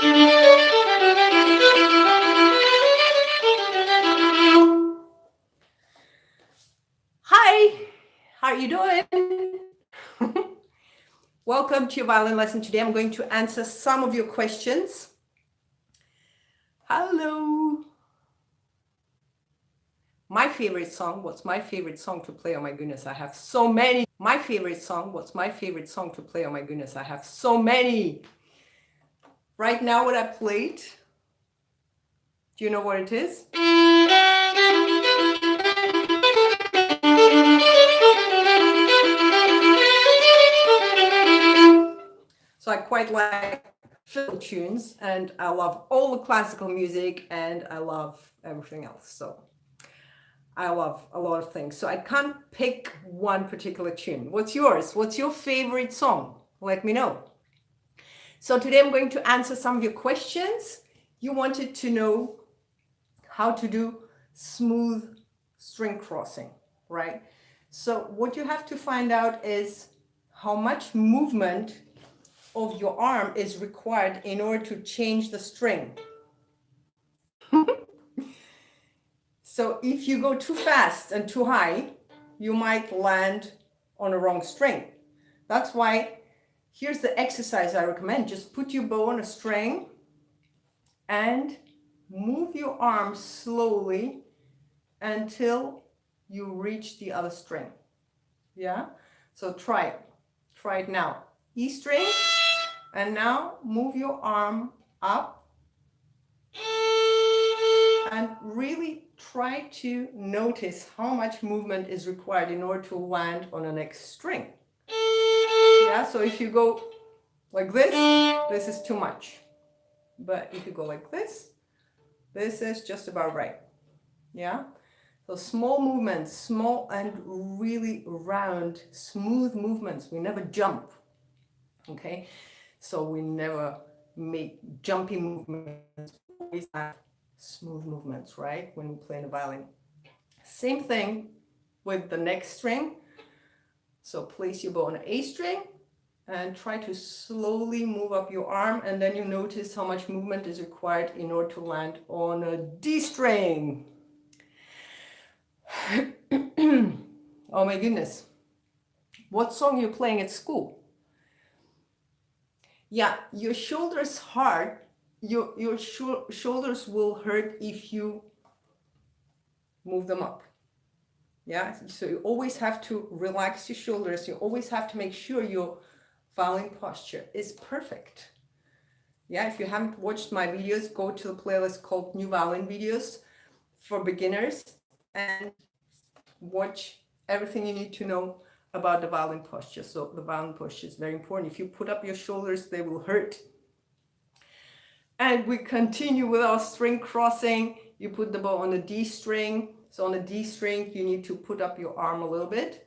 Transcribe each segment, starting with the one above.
Hi, how are you doing? Welcome to your violin lesson. Today I'm going to answer some of your questions. Hello. My favorite song, what's my favorite song to play? Oh my goodness, I have so many. My favorite song, what's my favorite song to play? Oh my goodness, I have so many. Right now what I played, do you know what it is? So I quite like fiddle tunes, and I love all the classical music, and I love everything else. So I love a lot of things. So I can't pick one particular tune. What's yours? What's your favorite song? Let me know. So today I'm going to answer some of your questions. You wanted to know how to do smooth string crossing, right? So what you have to find out is how much movement of your arm is required in order to change the string. So if you go too fast and too high, you might land on a wrong string. That's why here's the exercise I recommend. Just put your bow on a string and move your arm slowly until you reach the other string. Yeah? So try it. Try it now. E string, and now move your arm up and really try to notice how much movement is required in order to land on the next string. Yeah, so if you go like this is too much. But if you go like this is just about right. Yeah, so small movements, small and really round, smooth movements. We never jump. Okay, so we never make jumpy movements. We always have smooth movements, right, when we play the violin. Same thing with the next string. So place your bow on an A string and try to slowly move up your arm, and then you notice how much movement is required in order to land on a D string. Oh my goodness. What song are you playing at school? Yeah, your shoulders hurt. Your shoulders will hurt if you move them up. Yeah, so you always have to relax your shoulders. You always have to make sure your violin posture is perfect. Yeah, if you haven't watched my videos, go to the playlist called New Violin Videos for Beginners and watch everything you need to know about the violin posture. So the violin posture is very important. If you put up your shoulders, they will hurt. And we continue with our string crossing. You put the bow on the D string. So on the D string, you need to put up your arm a little bit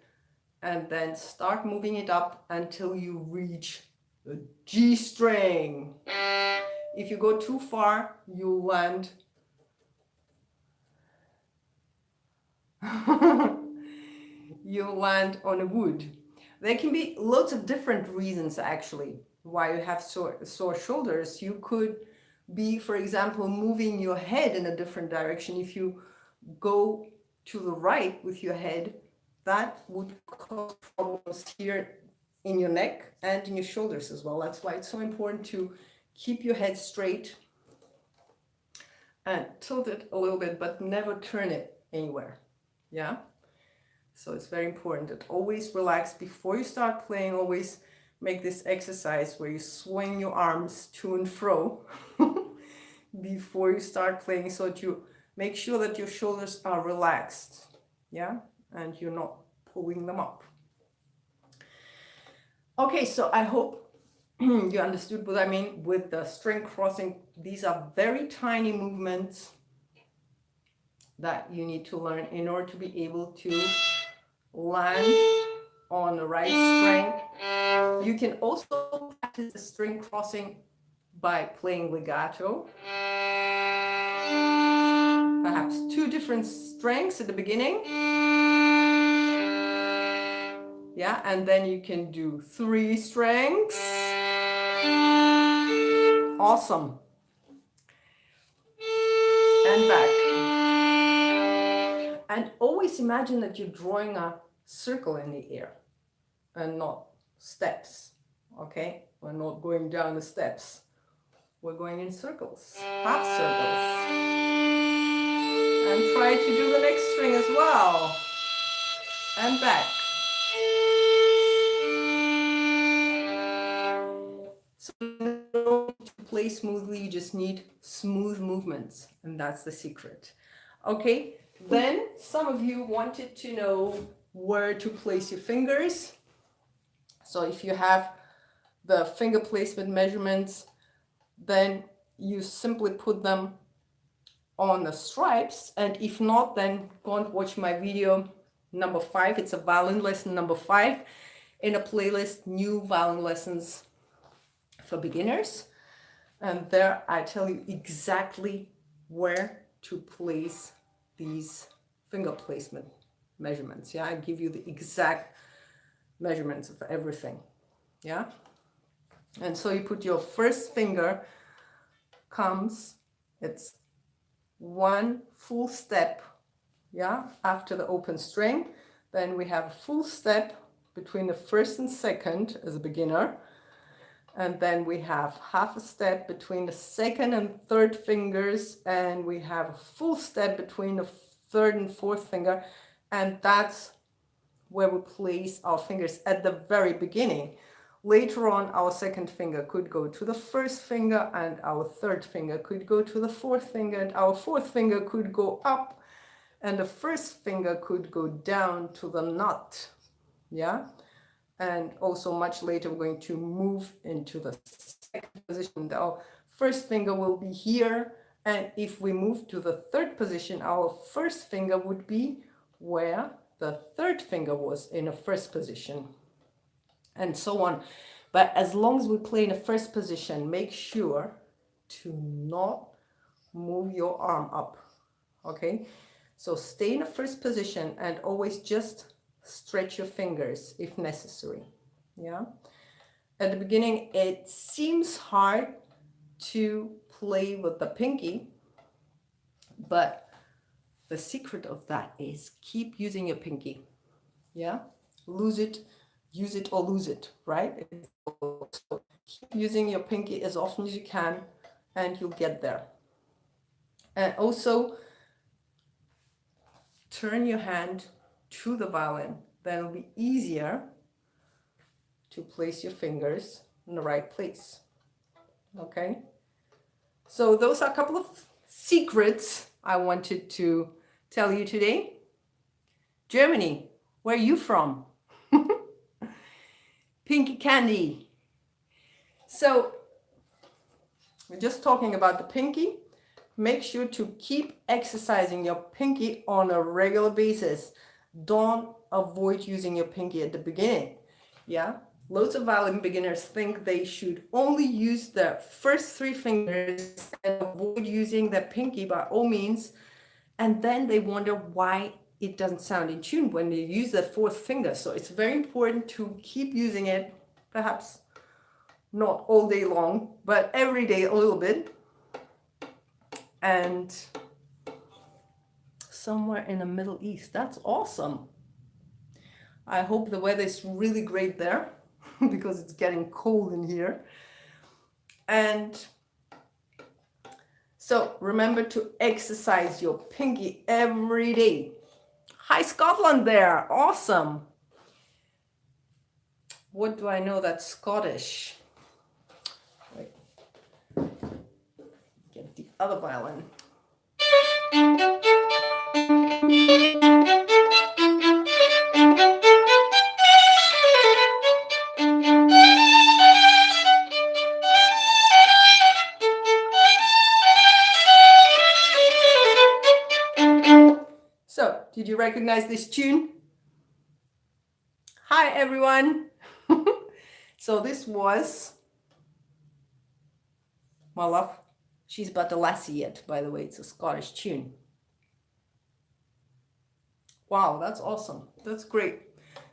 and then start moving it up until you reach the G string. If you go too far, you'll land. You'll land on a wood. There can be lots of different reasons actually why you have sore shoulders. You could be, for example, moving your head in a different direction. If you go to the right with your head, that would cause problems here in your neck and in your shoulders as well. That's why it's so important to keep your head straight and tilt it a little bit, but never turn it anywhere. Yeah, so it's very important that always relax before you start playing. Always make this exercise where you swing your arms to and fro before you start playing, so that you make sure that your shoulders are relaxed. Yeah, and you're not pulling them up. Okay, so I hope you understood what I mean with the string crossing. These are very tiny movements that you need to learn in order to be able to land on the right string. You can also practice the string crossing by playing legato. Perhaps 2 different strings at the beginning. Yeah, and then you can do 3 strings. Awesome. and back. And always imagine that you're drawing a circle in the air and not steps, okay? We're not going down the steps. We're going in circles, half circles. And try to do the next string as well. And back. So to play smoothly, you just need smooth movements, and that's the secret. Okay, then some of you wanted to know where to place your fingers. So if you have the finger placement measurements, then you simply put them on the stripes, and if not, then go and watch my video number 5. It's a violin lesson number 5 in a playlist, New Violin Lessons for Beginners, and there I tell you exactly where to place these finger placement measurements. Yeah, I give you the exact measurements of everything. Yeah, and so you put your first finger comes, it's one full step, yeah, after the open string. Then we have a full step between the first and second as a beginner, and then we have half a step between the second and third fingers, and we have a full step between the third and fourth finger, and that's where we place our fingers at the very beginning. Later on, our second finger could go to the first finger, and our third finger could go to the fourth finger, and our fourth finger could go up, and the first finger could go down to the nut. Yeah, and also much later we're going to move into the second position. Our first finger will be here, and if we move to the third position, our first finger would be where the third finger was in the first position, and so on. But as long as we play in the first position, make sure to not move your arm up, okay? So stay in the first position and always just stretch your fingers if necessary. Yeah, at the beginning it seems hard to play with the pinky, but the secret of that is keep using your pinky. Yeah, lose it, use it, or lose it, right? So keep using your pinky as often as you can, and you'll get there. And also turn your hand to the violin. Then it'll be easier to place your fingers in the right place. Okay, so those are a couple of secrets I wanted to tell you today. Germany, where are you from? Pinky candy. So we're just talking about the pinky. Make sure to keep exercising your pinky on a regular basis. Don't avoid using your pinky at the beginning. Yeah, loads of violin beginners think they should only use the first 3 fingers and avoid using the pinky by all means, and then they wonder why it doesn't sound in tune when they use the 4th finger. So it's very important to keep using it, perhaps not all day long, but every day a little bit. And somewhere in the Middle East, that's awesome. I hope the weather is really great there because it's getting cold in here. And so remember to exercise your pinky every day. Hi Scotland there, awesome. What do I know that's Scottish? Wait. Get the other violin. So, did you recognize this tune? Hi everyone. So this was my love. She's but a lassie yet, by the way. It's a Scottish tune. Wow, that's awesome. That's great.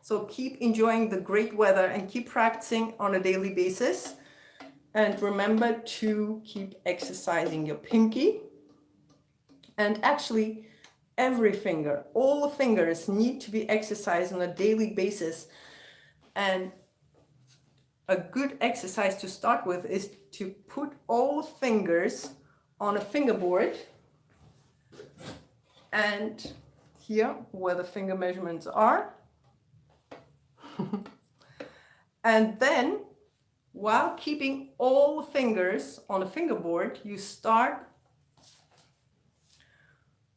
So keep enjoying the great weather and keep practicing on a daily basis. And remember to keep exercising your pinky. And actually, every finger, all the fingers need to be exercised on a daily basis. And a good exercise to start with is to put all the fingers on a fingerboard. And here, where the finger measurements are. And then, while keeping all the fingers on a fingerboard, you start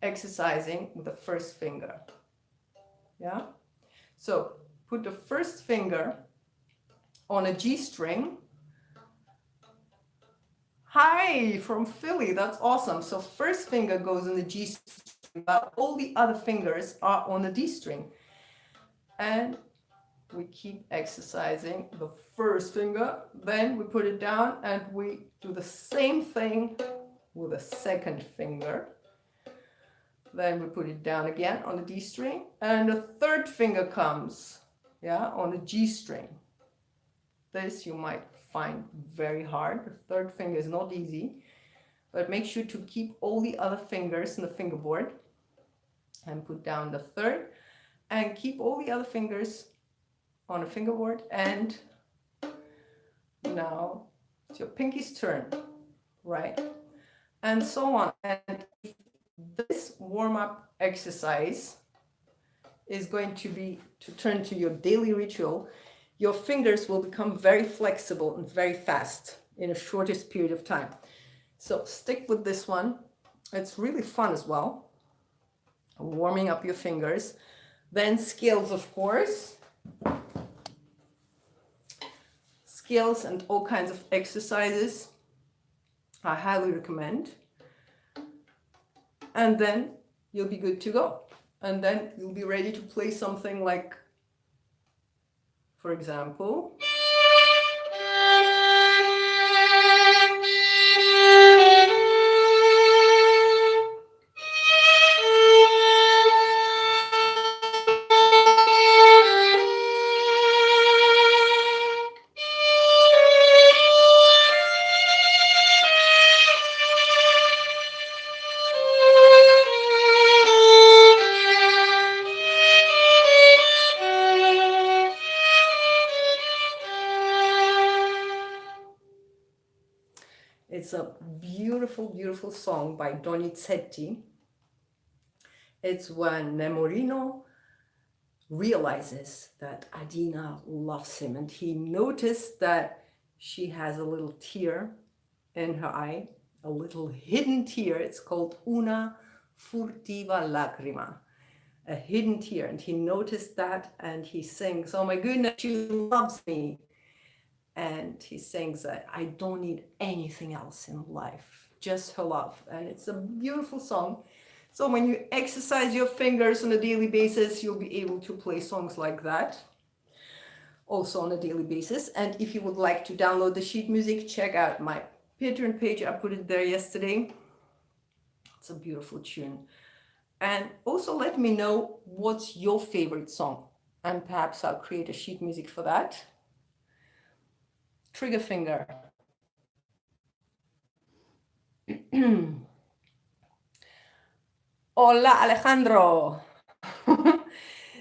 exercising with the first finger. Yeah? So, put the first finger on a G string. Hi, from Philly, that's awesome. So, first finger goes on the G string, but all the other fingers are on the D string. And we keep exercising the first finger, then we put it down and we do the same thing with the second finger. Then we put it down again on the D string, and the third finger comes, yeah, on the G string. This you might find very hard. The third finger is not easy, but make sure to keep all the other fingers in the fingerboard and put down the third, and keep all the other fingers on a fingerboard. And now it's your pinky's turn, right? And so on. And this warm-up exercise is going to be to turn to your daily ritual. Your fingers will become very flexible and very fast in a shortest period of time. So stick with this one. It's really fun as well, warming up your fingers. Then scales, of course. Scales and all kinds of exercises I highly recommend. And then you'll be good to go. And then you'll be ready to play something like, for example, it's a beautiful, beautiful song by Donizetti. It's when Nemorino realizes that Adina loves him, and he noticed that she has a little tear in her eye, a little hidden tear. It's called una furtiva lacrima, a hidden tear. And he noticed that, and he sings, "Oh my goodness, she loves me." And he sings that I don't need anything else in life, just her love. And it's a beautiful song. So when you exercise your fingers on a daily basis, you'll be able to play songs like that also on a daily basis. And if you would like to download the sheet music, check out my Patreon page. I put it there yesterday. It's a beautiful tune. And also let me know what's your favorite song, and perhaps I'll create a sheet music for that. Trigger finger. Hola, Alejandro.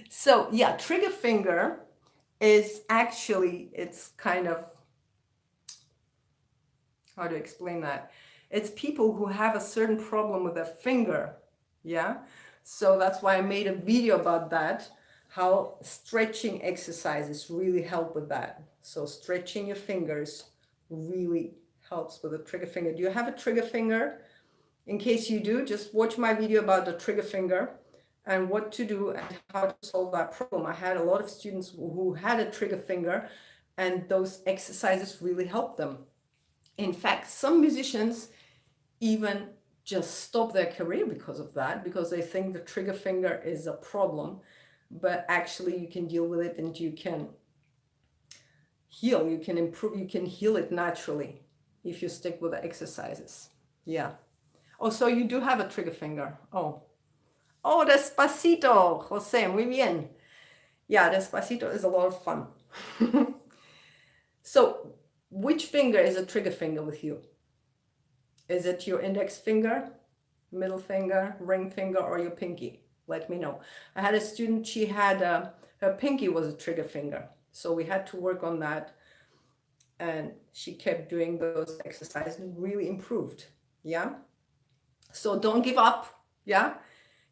So yeah, trigger finger is actually, it's kind of, how to explain that? It's people who have a certain problem with their finger, yeah? So that's why I made a video about that, how stretching exercises really help with that. So stretching your fingers really helps with the trigger finger. Do you have a trigger finger? In case you do, just watch my video about the trigger finger and what to do and how to solve that problem. I had a lot of students who had a trigger finger, and those exercises really helped them. In fact, some musicians even just stop their career because of that, because they think the trigger finger is a problem. But actually you can deal with it, and you can heal, you can improve, you can heal it naturally if you stick with the exercises. Yeah. Oh, so you do have a trigger finger. Oh, Despacito, Jose, muy bien. Yeah, Despacito is a lot of fun. So which finger is a trigger finger with you? Is it your index finger? middle finger, ring finger, or your pinky? Let me know. I had a student, she had her pinky was a trigger finger. So we had to work on that. And she kept doing those exercises and really improved. Yeah. So don't give up. Yeah.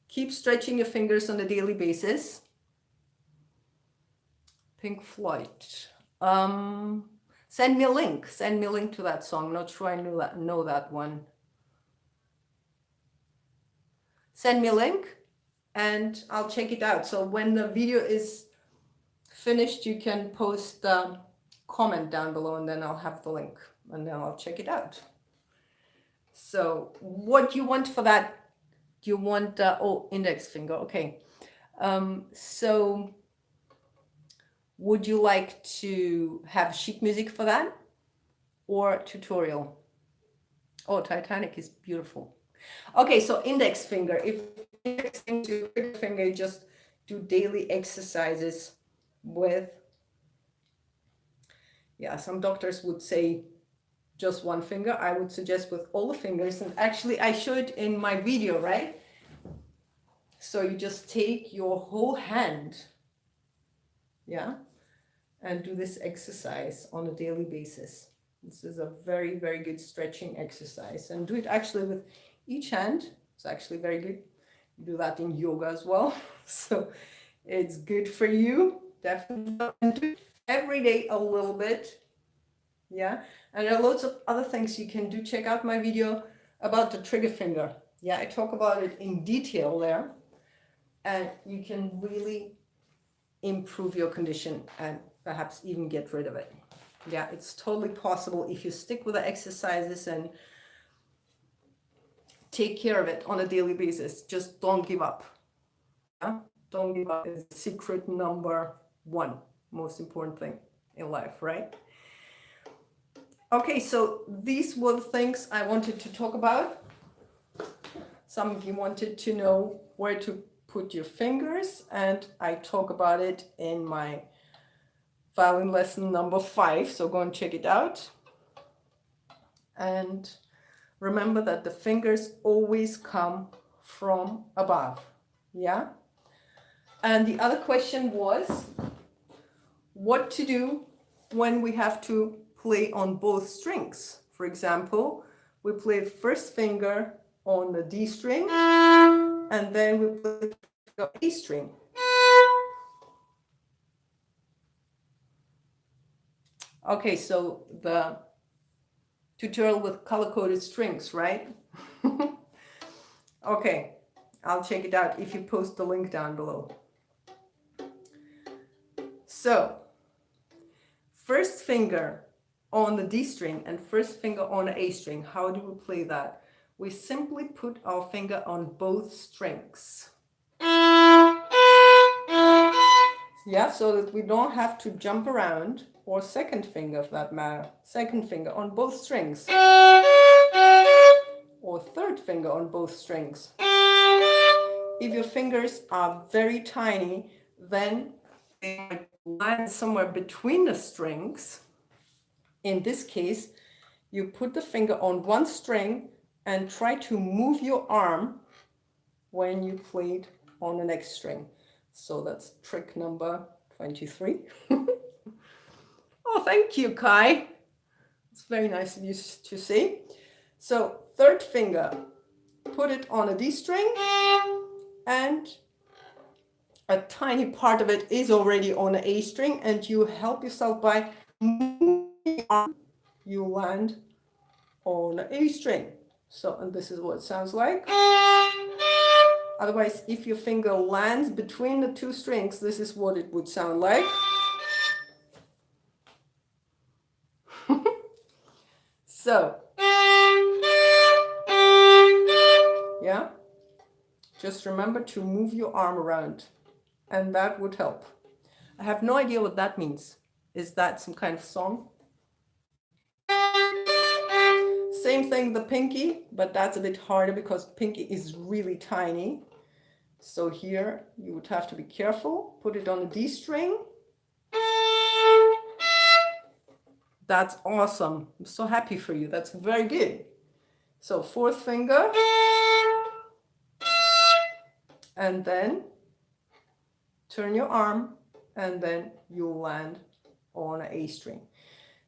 Keep stretching your fingers on a daily basis. Pink Floyd. Send me a link. Send me a link to that song. Not sure I know that one. Send me a link and I'll check it out. So when the video is finished, you can post a comment down below and then I'll have the link and then I'll check it out. So what do you want for that? Do you want, oh, index finger, okay. So would you like to have sheet music for that or tutorial? Oh, Titanic is beautiful. Okay, so index finger. If index finger, you just do daily exercises with, yeah, some doctors would say just one finger. I would suggest with all the fingers. And actually, I showed in my video, right? So you just take your whole hand, yeah, and do this exercise on a daily basis. This is a very, very good stretching exercise. And do it actually with each hand. It's actually very good. You do that in yoga as well. So it's good for you. Definitely. And do it every day a little bit. Yeah. And there are loads of other things you can do. Check out my video about the trigger finger. Yeah, I talk about it in detail there. And you can really improve your condition and perhaps even get rid of it. Yeah, it's totally possible if you stick with the exercises and take care of it on a daily basis. Just don't give up. Yeah? Don't give up is secret number one, most important thing in life, right? Okay, so these were the things I wanted to talk about. Some of you wanted to know where to put your fingers, and I talk about it in my violin lesson number 5, so go and check it out. And remember that the fingers always come from above, yeah? And the other question was what to do when we have to play on both strings. For example, we play first finger on the D string, and then we play the A string. Okay, so the tutorial with color-coded strings, right? Okay, I'll check it out if you post the link down below. So, first finger on the D string and first finger on the A string, how do we play that? We simply put our finger on both strings. Yeah, so that we don't have to jump around, or second finger for that matter, second finger on both strings, or third finger on both strings. If your fingers are very tiny, then they might land somewhere between the strings. In this case, you put the finger on one string and try to move your arm when you played on the next string. So that's trick number 23. Oh, thank you, Kai. It's very nice of you to say. So third finger, put it on a D string, and a tiny part of it is already on the A string, and you help yourself by moving your arm. You land on the A string. So, and this is what it sounds like. Otherwise, if your finger lands between the two strings, this is what it would sound like. So, yeah, just remember to move your arm around, and that would help. I have no idea what that means. Is that some kind of song? Same thing, the pinky, but that's a bit harder because pinky is really tiny. So here you would have to be careful. Put it on the D string. That's awesome. I'm so happy for you. That's very good. So fourth finger and then turn your arm, and then you'll land on an A string.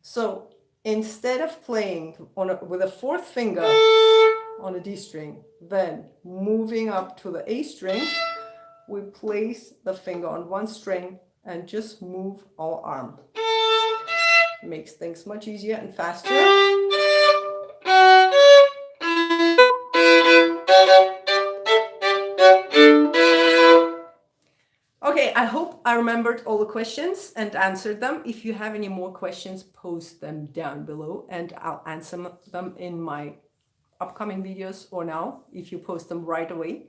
So instead of playing with a fourth finger on a D string, then moving up to the A string, we place the finger on one string and just move our arm. It makes things much easier and faster. Okay, I hope I remembered all the questions and answered them. If you have any more questions, post them down below and I'll answer them in my upcoming videos or now, if you post them right away.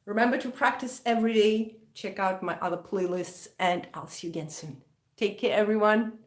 Remember to practice every day. Check out my other playlists and I'll see you again soon. Take care, everyone.